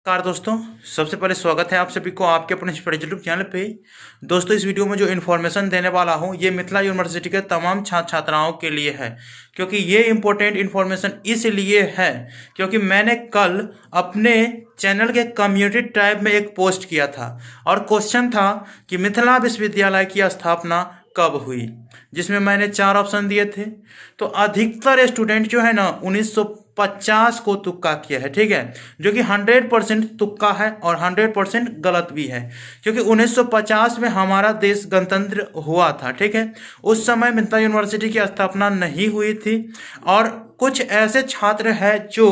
नमस्कार दोस्तों, सबसे पहले स्वागत है आप सभी को आपके अपने यूट्यूब चैनल पे। दोस्तों, इस वीडियो में जो इन्फॉर्मेशन देने वाला हूँ ये मिथिला यूनिवर्सिटी के तमाम छात्र छात्राओं के लिए है, क्योंकि ये इम्पोर्टेंट इन्फॉर्मेशन इसलिए है क्योंकि मैंने कल अपने चैनल के कम्युनिटी टैब में एक पोस्ट किया था और क्वेश्चन था कि मिथिला विश्वविद्यालय की स्थापना कब हुई, जिसमें मैंने 4 ऑप्शन दिए थे। तो अधिकतर स्टूडेंट जो है ना 1950 को तुक्का किया है, ठीक है, जो कि 100% तुक्का है और 100% गलत भी है, क्योंकि 1950 में हमारा देश गणतंत्र हुआ था, ठीक है। उस समय मिथिला यूनिवर्सिटी की स्थापना नहीं हुई थी और कुछ ऐसे छात्र हैं जो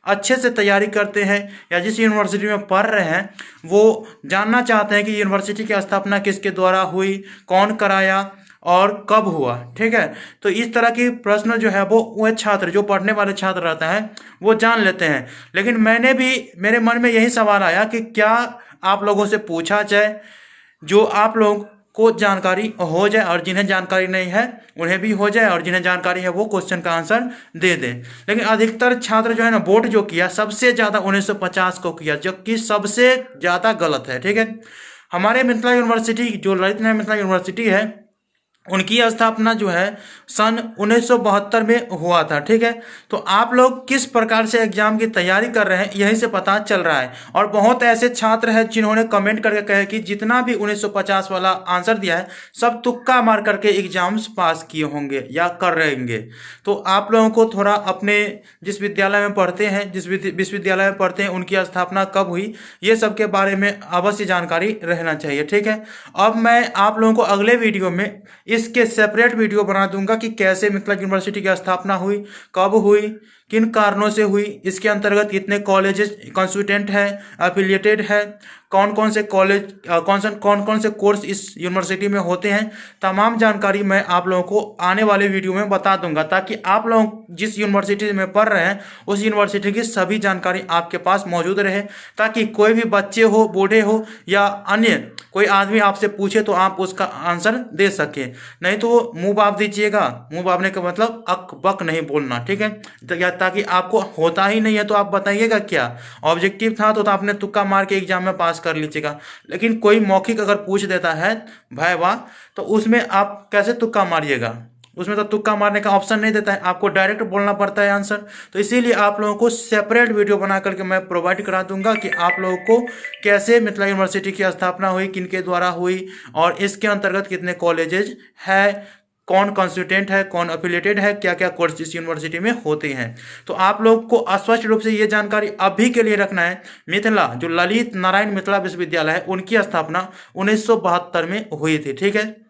अच्छे से तैयारी करते हैं या जिस यूनिवर्सिटी में पढ़ रहे हैं वो जानना चाहते हैं कि यूनिवर्सिटी की स्थापना किसके द्वारा हुई, कौन कराया और कब हुआ, ठीक है। तो इस तरह की प्रश्न जो है वो छात्र जो पढ़ने वाले छात्र रहते हैं वो जान लेते हैं। लेकिन मेरे मन में यही सवाल आया कि क्या आप लोगों से पूछा जाए जो आप लोग को जानकारी हो जाए और जिन्हें जानकारी नहीं है उन्हें भी हो जाए और जिन्हें जानकारी है वो क्वेश्चन का आंसर दे दें। लेकिन अधिकतर छात्र जो है ना वोट जो किया सबसे ज़्यादा 1950 को किया, जो कि सबसे ज़्यादा गलत है, ठीक है। हमारे मिथिला यूनिवर्सिटी जो ललित नारायण मिथिला यूनिवर्सिटी है उनकी स्थापना जो है सन 1972 में हुआ था, ठीक है। तो आप लोग किस प्रकार से एग्जाम की तैयारी कर रहे हैं यहीं से पता चल रहा है। और बहुत ऐसे छात्र हैं जिन्होंने कमेंट करके कहे कि जितना भी 1950 वाला आंसर दिया है सब तुक्का मार करके एग्जाम्स पास किए होंगे या कर रहेंगे। तो आप लोगों को थोड़ा अपने जिस विद्यालय में पढ़ते हैं, जिस विश्वविद्यालय में पढ़ते हैं उनकी स्थापना कब हुई ये सब के बारे में अवश्य जानकारी रहना चाहिए, ठीक है। अब मैं आप लोगों को अगले वीडियो में इसके सेपरेट वीडियो बना दूंगा कि कैसे मिथिला यूनिवर्सिटी की स्थापना हुई, कब हुई, किन कारणों से हुई, इसके अंतर्गत कितने कॉलेजेस कंस्टिट्यूएंट है, एफिलिएटेड है, कौन कौन से कॉलेज कौन कौन से कोर्स इस यूनिवर्सिटी में होते हैं। तमाम जानकारी मैं आप लोगों को आने वाले वीडियो में बता दूंगा, ताकि आप लोग जिस यूनिवर्सिटी में पढ़ रहे हैं उस यूनिवर्सिटी की सभी जानकारी आपके पास मौजूद रहे, ताकि कोई भी बच्चे हो, बूढ़े हो या अन्य कोई आदमी आपसे पूछे तो आप उसका आंसर दे सके। नहीं तो मुंह बाप दीजिएगा, मुंह बापने का मतलब अक बक नहीं बोलना, ठीक है। ताकि आपको होता ही नहीं है तो आप बताइएगा क्या, ऑब्जेक्टिव था तो आपने तुक्का मार के एग्जाम में पास कर लीजिएगा। लेकिन कोई मौखिक अगर पूछ देता है भाई वाह, तो उसमें आप कैसे तुक्का मारिएगा, उसमें तो तुक्का मारने का ऑप्शन नहीं देता है, आपको डायरेक्ट बोलना पड़ता है आंसर। तो इसीलिए आप लोगों को सेपरेट वीडियो बना करके मैं प्रोवाइड करा दूंगा कि आप लोगों को कैसे मिथिला यूनिवर्सिटी की स्थापना हुई, किनके द्वारा हुई और इसके अंतर्गत कितने कॉलेजेज है, कौन कॉन्स्टिट्यूएंट है, कौन एफिलिएटेड है, क्या क्या कोर्स इस यूनिवर्सिटी में होते हैं। तो आप लोग को स्पष्ट रूप से ये जानकारी अभी के लिए रखना है। मिथिला जो ललित नारायण मिथिला विश्वविद्यालय है उनकी स्थापना 1972 में हुई थी, ठीक है।